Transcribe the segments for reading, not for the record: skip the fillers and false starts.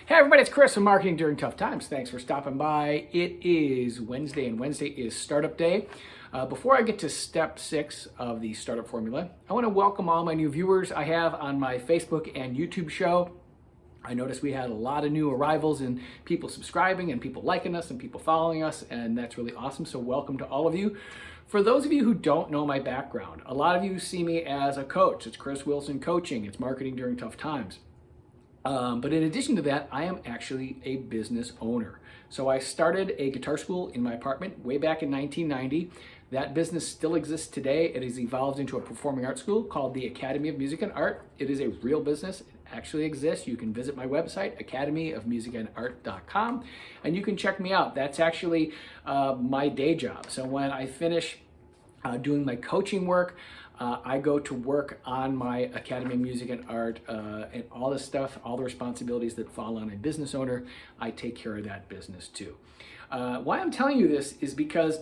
Hey everybody, it's Chris from Marketing During Tough Times. Thanks for stopping by. It is Wednesday, and Wednesday is Startup Day. Before I get to step 6 of the Startup Formula, I want to welcome all my new viewers I have on my Facebook and YouTube show. I noticed we had a lot of new arrivals and people subscribing and people liking us and people following us, and that's really awesome. So welcome to all of you. For those of you who don't know my background, a lot of you see me as a coach. It's Chris Wilson Coaching. It's Marketing During Tough Times. But in addition to that, I am actually a business owner. So I started a guitar school in my apartment way back in 1990. That business still exists today. It has evolved into a performing arts school called the Academy of Music and Art. It is a real business. It actually exists. You can visit my website, academyofmusicandart.com, and you can check me out. That's actually my day job. So when I finish doing my coaching work, I go to work on my Academy of Music and Art and all the stuff, all the responsibilities that fall on a business owner. I take care of that business too. Why I'm telling you this is because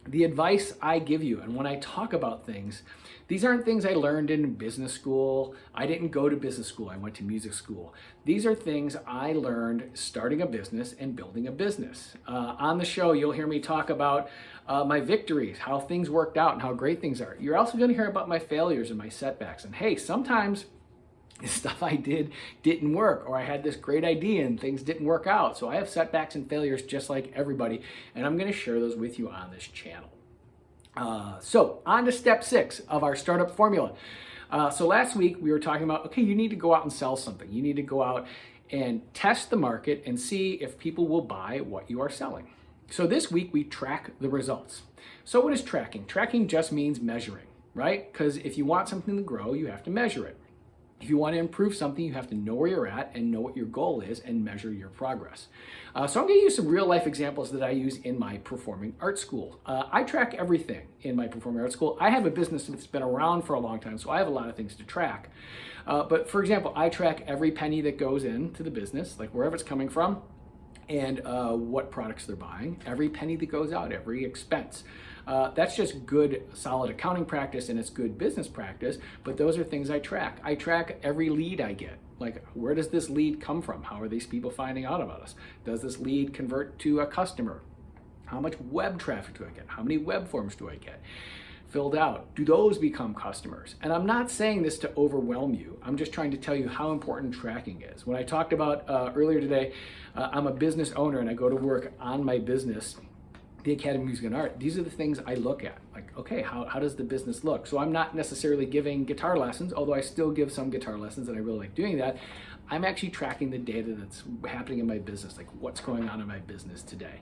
the advice I give you, and when I talk about things, these aren't things I learned in business school. I didn't go to business school. I went to music school. These are things I learned starting a business and building a business. On the show, you'll hear me talk about my victories, how things worked out and how great things are. You're also going to hear about my failures and my setbacks. And hey, sometimes the stuff I did didn't work, or I had this great idea and things didn't work out. So I have setbacks and failures just like everybody, and I'm going to share those with you on this channel. So on to step 6 of our startup formula. So last week we were talking about, okay, you need to go out and sell something. You need to go out and test the market and see if people will buy what you are selling. So this week we track the results. So what is tracking? Tracking just means measuring, right? Because if you want something to grow, you have to measure it. If you want to improve something, you have to know where you're at and know what your goal is and measure your progress. So I'm going to use some real life examples that I use in my performing arts school. I track everything in my performing arts school. I have a business that's been around for a long time, so I have a lot of things to track. But for example, I track every penny that goes into the business, like wherever it's coming from, and what products they're buying, every penny that goes out, every expense. That's just good, solid accounting practice, and it's good business practice, but those are things I track. I track every lead I get. Like, where does this lead come from? How are these people finding out about us? Does this lead convert to a customer? How much web traffic do I get? How many web forms do I get filled out? Do those become customers? And I'm not saying this to overwhelm you. I'm just trying to tell you how important tracking is. When I talked about earlier today, I'm a business owner and I go to work on my business, the Academy of Music and Art. These are the things I look at. Like, okay, how does the business look? So I'm not necessarily giving guitar lessons, although I still give some guitar lessons and I really like doing that. I'm actually tracking the data that's happening in my business, like what's going on in my business today.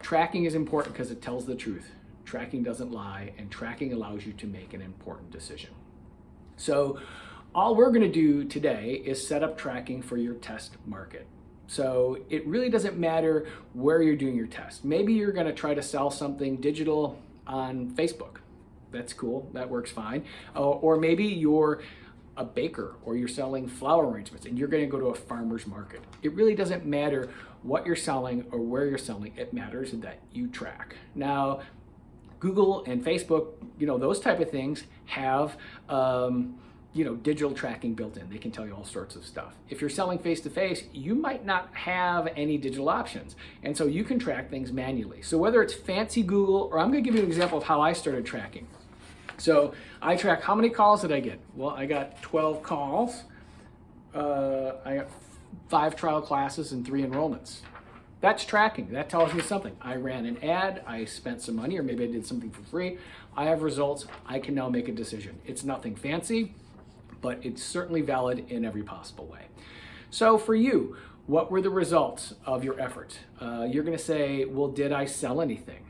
Tracking is important because it tells the truth. Tracking doesn't lie, and tracking allows you to make an important decision. So all we're gonna do today is set up tracking for your test market. So it really doesn't matter where you're doing your test. Maybe you're gonna try to sell something digital on Facebook. That's cool, that works fine. Or maybe you're a baker or you're selling flower arrangements and you're gonna go to a farmer's market. It really doesn't matter what you're selling or where you're selling. It matters that you track. Now, Google and Facebook, those type of things have digital tracking built in. They can tell you all sorts of stuff. If you're selling face-to-face, you might not have any digital options. And so you can track things manually. So whether it's fancy Google, or I'm gonna give you an example of how I started tracking. So I track how many calls did I get? Well, I got 12 calls. I got 5 trial classes and 3 enrollments. That's tracking. That tells me something. I ran an ad, I spent some money, or maybe I did something for free. I have results. I can now make a decision. It's nothing fancy, but it's certainly valid in every possible way. So for you, what were the results of your efforts? You're gonna say, well, did I sell anything?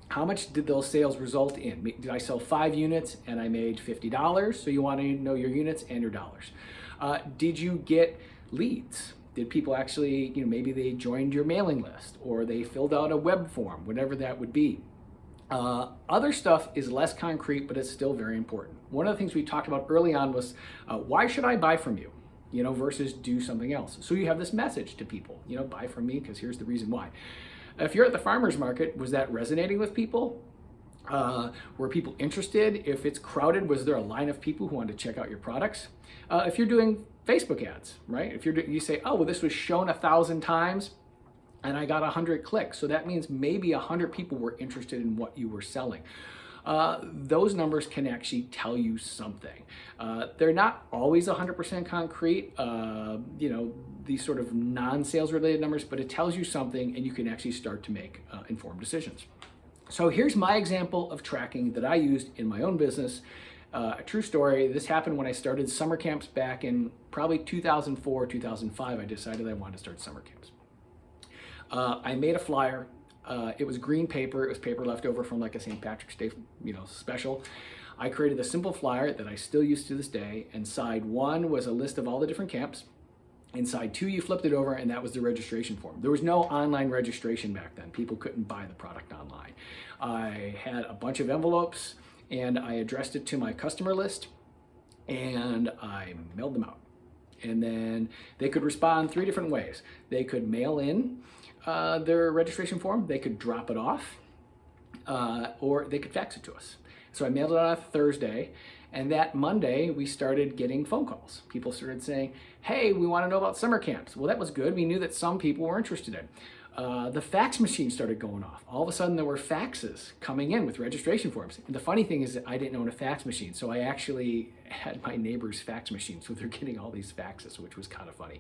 How much did those sales result in? Did I sell 5 units and I made $50? So you wanna know your units and your dollars. Did you get leads? Did people actually, maybe they joined your mailing list or they filled out a web form, whatever that would be. Other stuff is less concrete, but it's still very important. One of the things we talked about early on was, why should I buy from you? Versus do something else. So you have this message to people, buy from me because here's the reason why. If you're at the farmer's market, was that resonating with people? Were people interested? If it's crowded, was there a line of people who wanted to check out your products? If you're doing Facebook ads, right? If you say, oh, well, this was shown 1,000 times and I got 100 clicks. So that means maybe 100 people were interested in what you were selling. Those numbers can actually tell you something. They're not always 100% concrete, these sort of non-sales related numbers, but it tells you something and you can actually start to make informed decisions. So here's my example of tracking that I used in my own business. A true story. This happened when I started summer camps back in probably 2004, 2005. I decided I wanted to start summer camps. I made a flyer. It was green paper. It was paper left over from like a St. Patrick's Day, special. I created a simple flyer that I still use to this day. And side one was a list of all the different camps. And side two, you flipped it over, and that was the registration form. There was no online registration back then. People couldn't buy the product online. I had a bunch of envelopes, and I addressed it to my customer list, and I mailed them out. And then they could respond 3 different ways. They could mail in their registration form, they could drop it off, or they could fax it to us. So I mailed it on a Thursday, and that Monday we started getting phone calls. People started saying, hey, we want to know about summer camps. Well, that was good. We knew that some people were interested in. The fax machine started going off. All of a sudden there were faxes coming in with registration forms. And the funny thing is that I didn't own a fax machine, so I actually had my neighbor's fax machine, so they're getting all these faxes, which was kind of funny.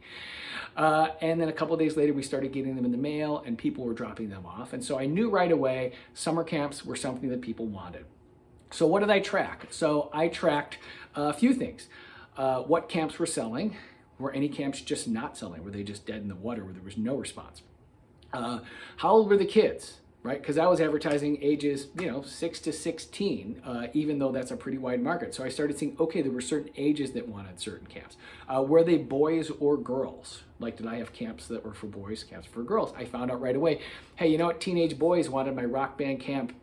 And then a couple of days later we started getting them in the mail and people were dropping them off. And so I knew right away summer camps were something that people wanted. So what did I track? So I tracked a few things. What camps were selling? Were any camps just not selling? Were they just dead in the water where there was no response? How old were the kids, right? Because I was advertising ages, 6 to 16, even though that's a pretty wide market. So I started seeing, okay, there were certain ages that wanted certain camps. Were they boys or girls? Like, did I have camps that were for boys, camps for girls? I found out right away, hey, you know what? Teenage boys wanted my rock band camp.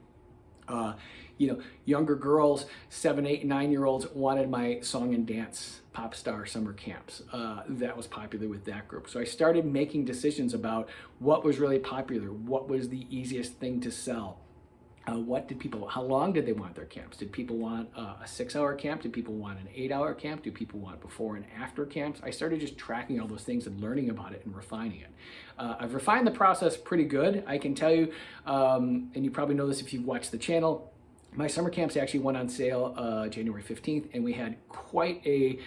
Younger girls, 7, 8, 9-year-olds wanted my song and dance pop star summer camps. That was popular with that group. So I started making decisions about what was really popular, what was the easiest thing to sell. How long did they want their camps? Did people want a 6-hour camp? Did people want an 8-hour camp? Do people want before and after camps? I started just tracking all those things and learning about it and refining it. I've refined the process pretty good, I can tell you, and you probably know this if you've watched the channel. My summer camps actually went on sale January 15th, and we had quite a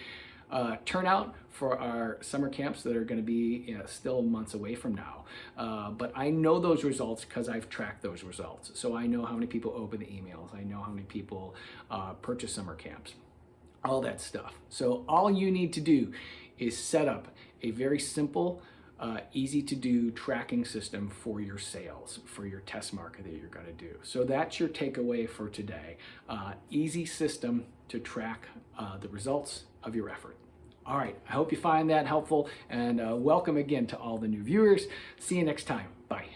turnout for our summer camps that are going to be still months away from now. But I know those results because I've tracked those results. So I know how many people open the emails. I know how many people purchase summer camps, all that stuff. So all you need to do is set up a very simple, easy to do tracking system for your sales, for your test market that you're going to do. So that's your takeaway for today. Easy system to track the results of your effort. All right, I hope you find that helpful, and welcome again to all the new viewers. See you next time. Bye.